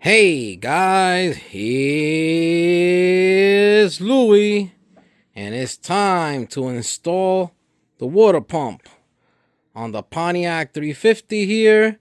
Hey guys, here's Louie, and it's time to install the water pump on the Pontiac 350 here.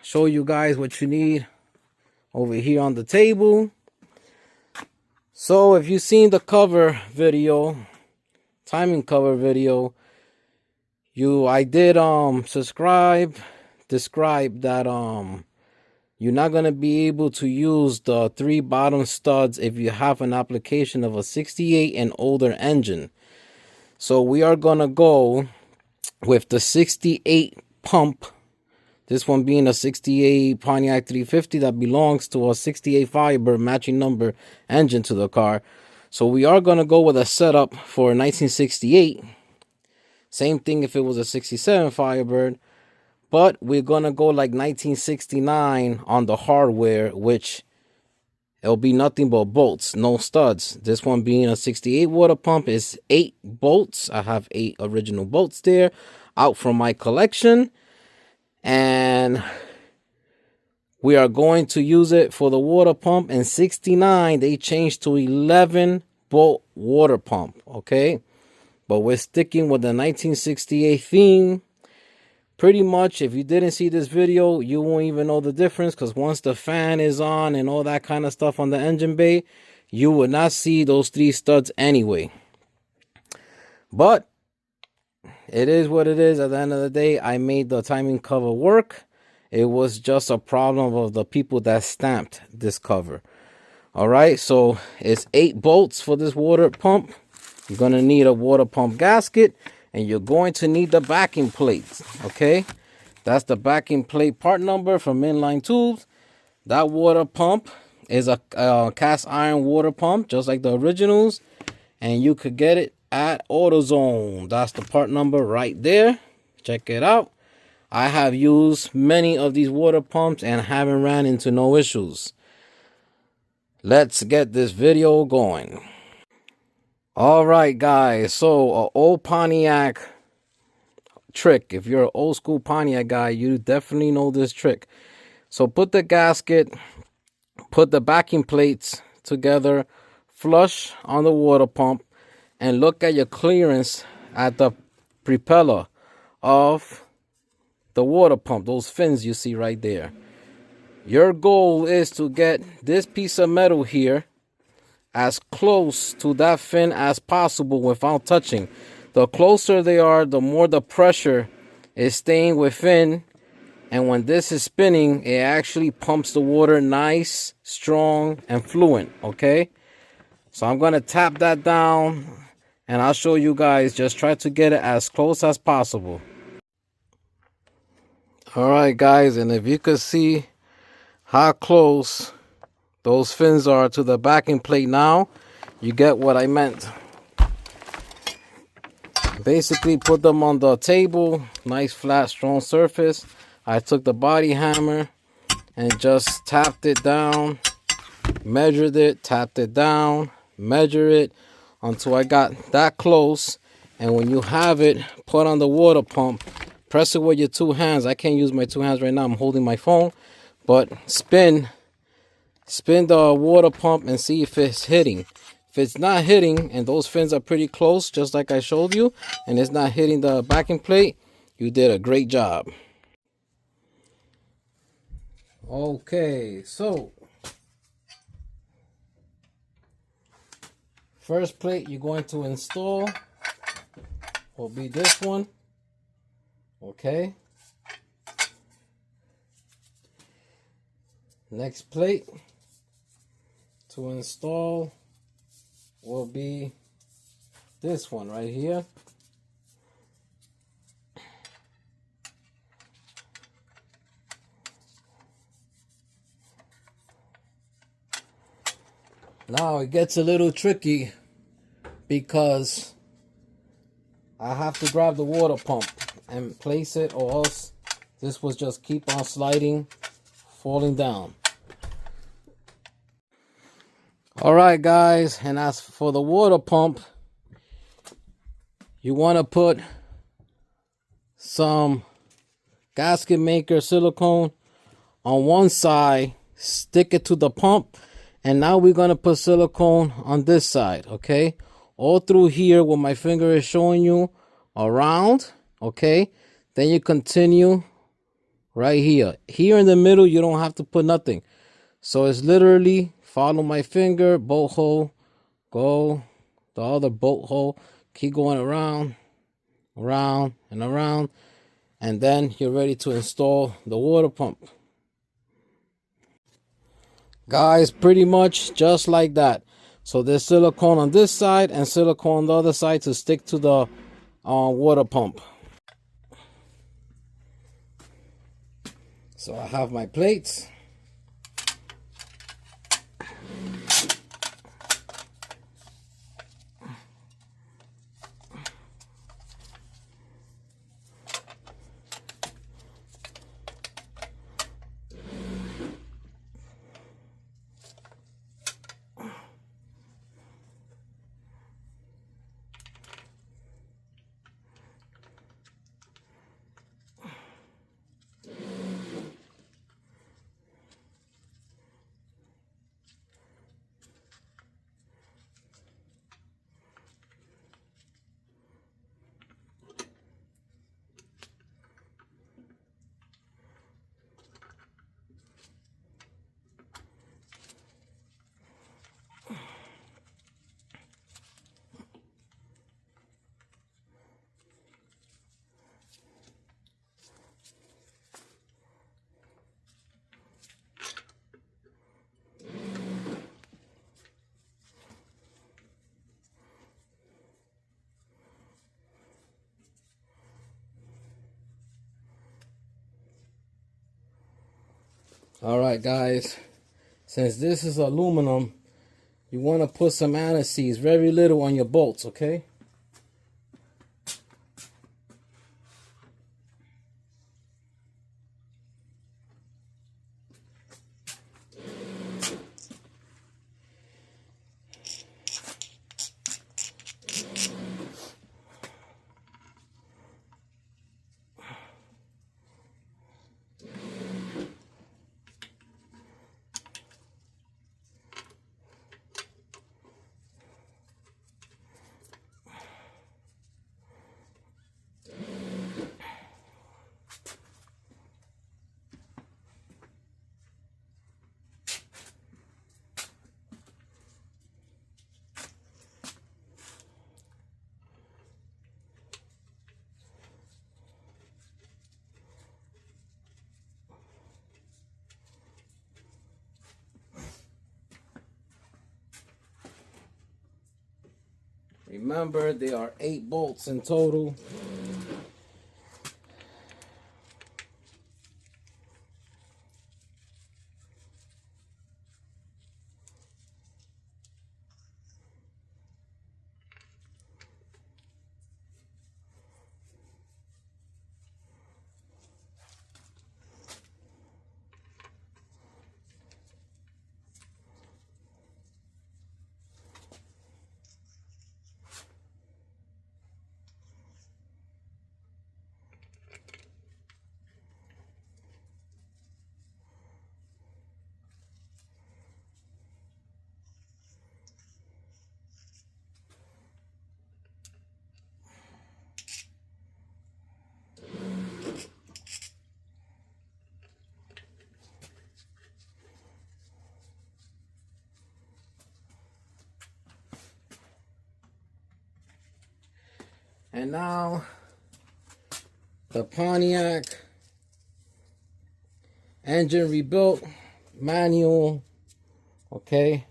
Show you guys what you need over here on the table. So if you've seen the cover video, timing cover video, I did describe that you're not going to be able to use the 3 bottom studs if you have an application of a 68 and older engine. So we are going to go with the 68 pump. This one being a 68 Pontiac 350 that belongs to a 68 Firebird matching number engine to the car. So we are going to go with a setup for 1968. Same thing if it was a 67 Firebird. But we're going to go like 1969 on the hardware, which it'll be nothing but bolts, no studs. This one being a 68 water pump is 8 bolts. I have 8 original bolts there out from my collection. And we are going to use it for the water pump. In 69, they changed to 11 bolt water pump, okay? But we're sticking with the 1968 theme. Pretty much, if you didn't see this video, you won't even know the difference, because once the fan is on and all that kind of stuff on the engine bay, you would not see those 3 studs anyway. But it is what it is. At the end of the day, I made the timing cover work. It was just a problem of the people that stamped this cover. All right, so it's 8 bolts for this water pump. You're going to need a water pump gasket. And you're going to need the backing plates, okay? That's the backing plate part number from Inline Tubes. That water pump is a cast iron water pump, just like the originals. And you could get it at AutoZone. That's the part number right there. Check it out. I have used many of these water pumps and haven't ran into no issues. Let's get this video going. All right, guys, so an old Pontiac trick. If you're an old school Pontiac guy, you definitely know this trick. So put the gasket, put the backing plates together, flush on the water pump, and look at your clearance at the propeller of the water pump, those fins you see right there. Your goal is to get this piece of metal here as close to that fin as possible without touching. The closer they are, the more the pressure is staying within. And when this is spinning, it actually pumps the water nice, strong, and fluent, okay? So I'm going to tap that down, and I'll show you guys. Just try to get it as close as possible. All right, guys, and if you could see how close those fins are to the backing plate now, you get what I meant. Basically put them on the table, nice flat strong surface. I took the body hammer and just tapped it down, measured it, tapped it down, measure it until I got that close. And when you have it put on the water pump, press it with your 2 hands. I can't use my 2 hands right now, I'm holding my phone, but spin the water pump and see if it's hitting. If it's not hitting and those fins are pretty close, just like I showed you, and it's not hitting the backing plate, you did a great job. Okay, so first plate you're going to install will be this one. Okay. Next plate to install will be this one right here. Now it gets a little tricky because I have to grab the water pump and place it, or else this will just keep on sliding, falling down. All right, guys, and as for the water pump, you want to put some gasket maker silicone on one side stick it to the pump, and now we're going to put silicone on this side, okay? All through here where my finger is showing you around, okay? Then you continue right here. Here in the middle, you don't have to put nothing. So it's literally follow my finger, bolt hole, go the other bolt hole, keep going around, around, and around, and then you're ready to install the water pump. Guys, pretty much just like that. So there's silicone on this side and silicone on the other side to stick to the water pump. So I have my plates. Alright guys, since this is aluminum, you want to put some anti-seize, very little on your bolts, okay? Remember, there are 8 bolts in total. And now the Pontiac engine rebuilt manual, okay,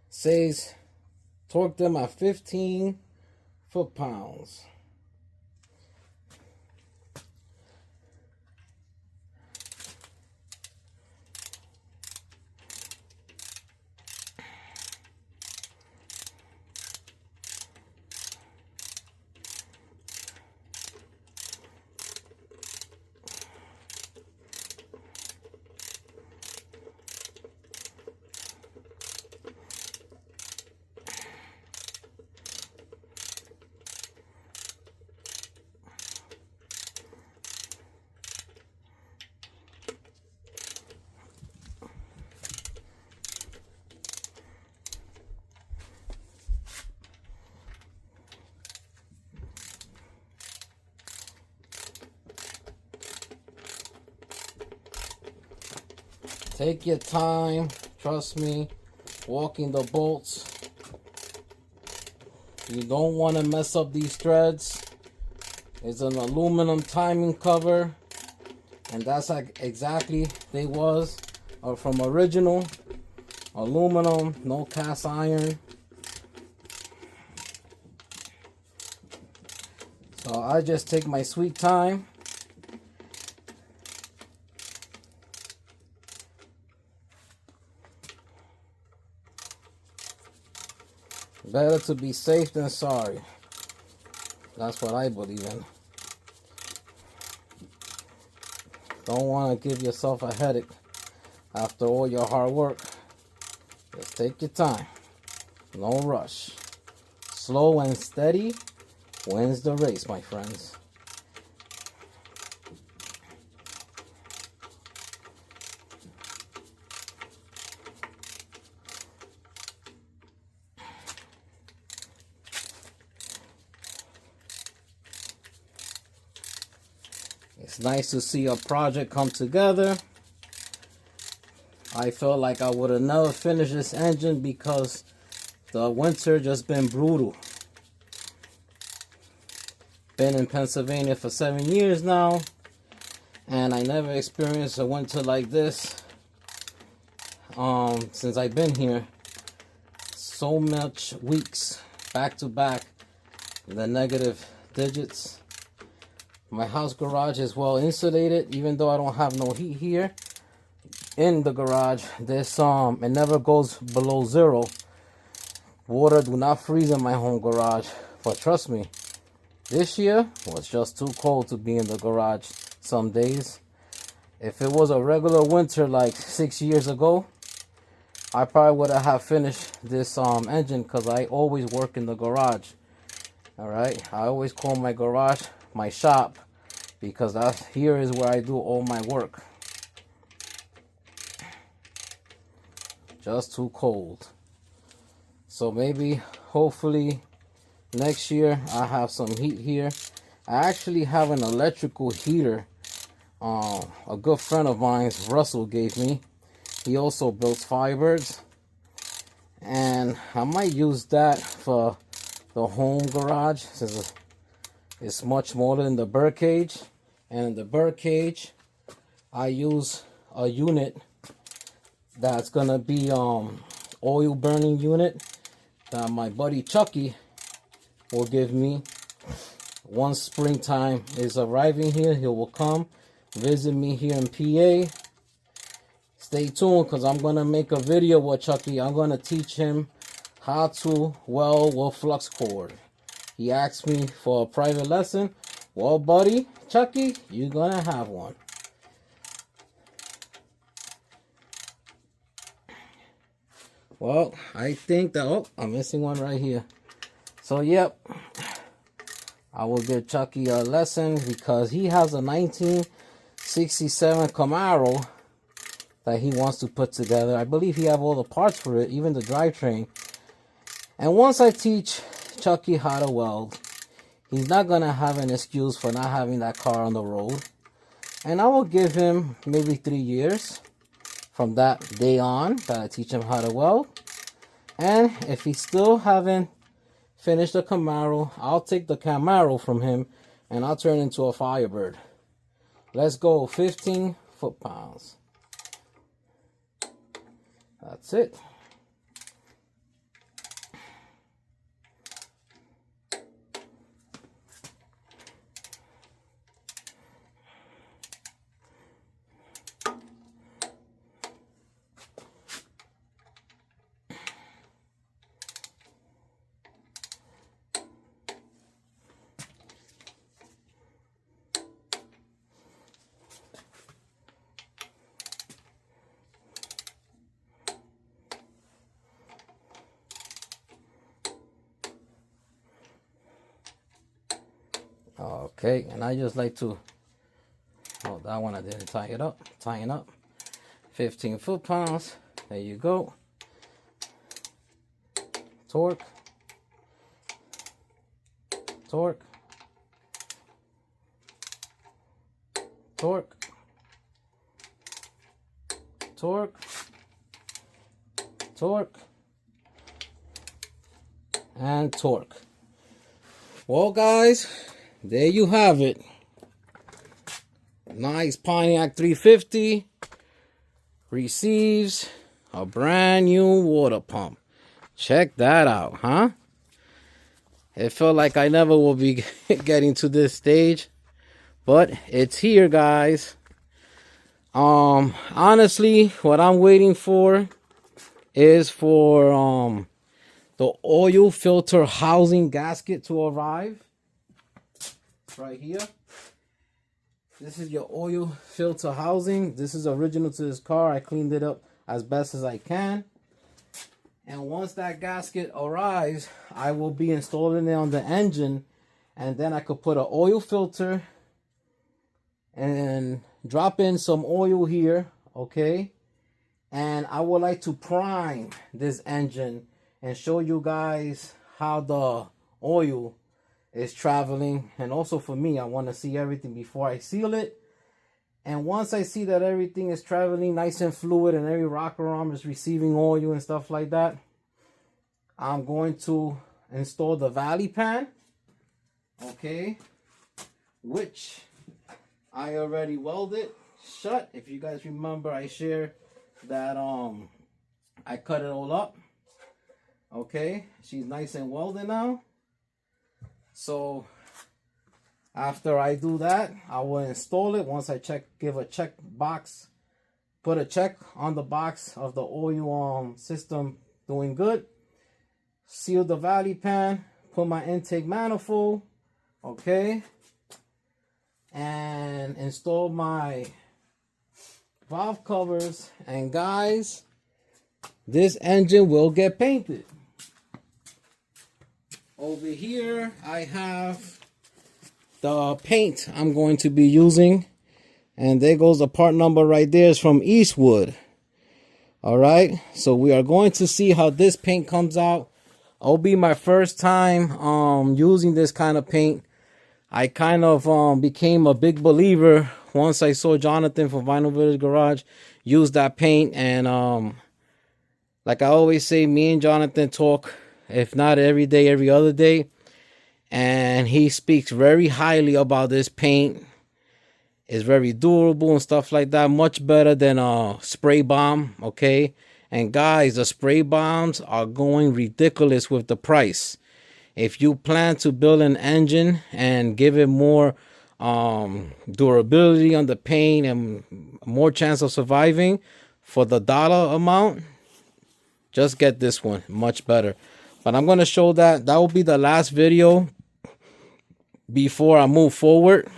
says torque them at 15 foot-pounds. Take your time, trust me, walking the bolts. You don't want to mess up these threads. It's an aluminum timing cover, and that's like exactly they was from original aluminum, no cast iron. So I just take my sweet time. Better to be safe than sorry. That's what I believe in. Don't want to give yourself a headache after all your hard work. Just take your time. No rush. Slow and steady wins the race, my friends. It's nice to see a project come together. I felt like I would have never finished this engine because the winter just been brutal. Been in Pennsylvania for 7 years now, and I never experienced a winter like this since I've been here. So much weeks back to back, the negative digits. My house garage is well insulated, even though I don't have no heat here. In the garage, this it never goes below 0. Water do not freeze in my home garage, but trust me, this year was just too cold to be in the garage some days. If it was a regular winter like 6 years ago, I probably would have finished this engine, because I always work in the garage. Alright, I always call my garage my shop, because here is where I do all my work. Just too cold. So maybe, hopefully, next year I have some heat here. I actually have an electrical heater. A good friend of mine, Russell, gave me. He also builds Firebirds, and I might use that for the home garage, since it's much smaller than the birdcage. And in the birdcage, I use a unit that's gonna be oil burning unit that my buddy Chucky will give me. Once springtime is arriving here, he will come visit me here in PA. Stay tuned, because I'm gonna make a video with Chucky. I'm gonna teach him how to weld with flux cord. He asked me for a private lesson. Well, buddy, Chucky, you're gonna have one. Well, I think that, oh, I'm missing one right here. So, yep, I will give Chucky a lesson, because he has a 1967 Camaro that he wants to put together. I believe he have all the parts for it, even the drivetrain. And once I teach Chucky how to weld, he's not gonna have an excuse for not having that car on the road. And I will give him maybe 3 years from that day on that I teach him how to weld. And if he still haven't finished the Camaro, I'll take the Camaro from him and I'll turn it into a Firebird. Let's go, 15 foot-pounds. That's it. Okay, and I just like to, oh, that one I didn't tie it up, tying up. 15 foot-pounds, there you go. Torque, torque, torque, torque, torque, and torque. Well, guys, there you have it. Nice Pontiac 350 receives a brand new water pump. Check that out, huh? It felt like I never will be getting to this stage, but it's here, guys. Honestly, what I'm waiting for is for the oil filter housing gasket to arrive. It's right here. This is your oil filter housing. This is original to this car. I cleaned it up as best as I can. And once that gasket arrives, I will be installing it on the engine. And then I could put an oil filter and drop in some oil here, okay? And I would like to prime this engine and show you guys how the oil is traveling. And also for me, I want to see everything before I seal it. And once I see that everything is traveling nice and fluid and every rocker arm is receiving oil and stuff like that, I'm going to install the valley pan, okay, which I already welded shut. If you guys remember, I shared that I cut it all up. Okay, she's nice and welded now. So after I do that, I will install it. Once I give a check box, put a check on the box of the oil system doing good. Seal the valley pan, put my intake manifold, okay, and install my valve covers. And guys, this engine will get painted. Over here, I have the paint I'm going to be using. And there goes the part number right there. It's from Eastwood. All right. So we are going to see how this paint comes out. It'll be my first time using this kind of paint. I kind of became a big believer once I saw Jonathan from Vinyl Village Garage use that paint. And like I always say, me and Jonathan talk, if not every day, every other day. And he speaks very highly about this paint. It's very durable and stuff like that. Much better than a spray bomb, okay? And guys, the spray bombs are going ridiculous with the price. If you plan to build an engine and give it more durability on the paint and more chance of surviving for the dollar amount, just get this one. Much better. But I'm going to show that. That will be the last video before I move forward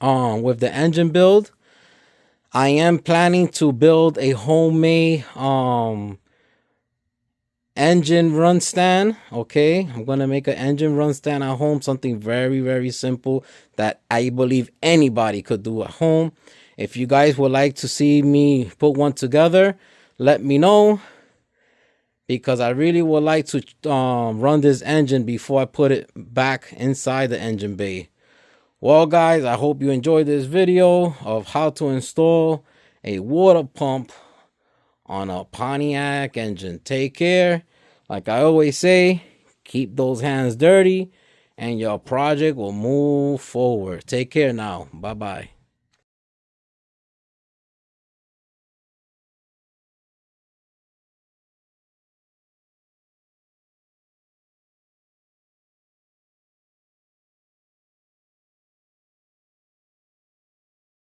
with the engine build. I am planning to build a homemade engine run stand. Okay, I'm gonna make an engine run stand at home, something very, very simple that I believe anybody could do at home. If you guys would like to see me put one together, let me know, because I really would like to run this engine before I put it back inside the engine bay. Well, guys, I hope you enjoyed this video of how to install a water pump on a Pontiac engine. Take care. Like I always say, keep those hands dirty and your project will move forward. Take care now. Bye-bye.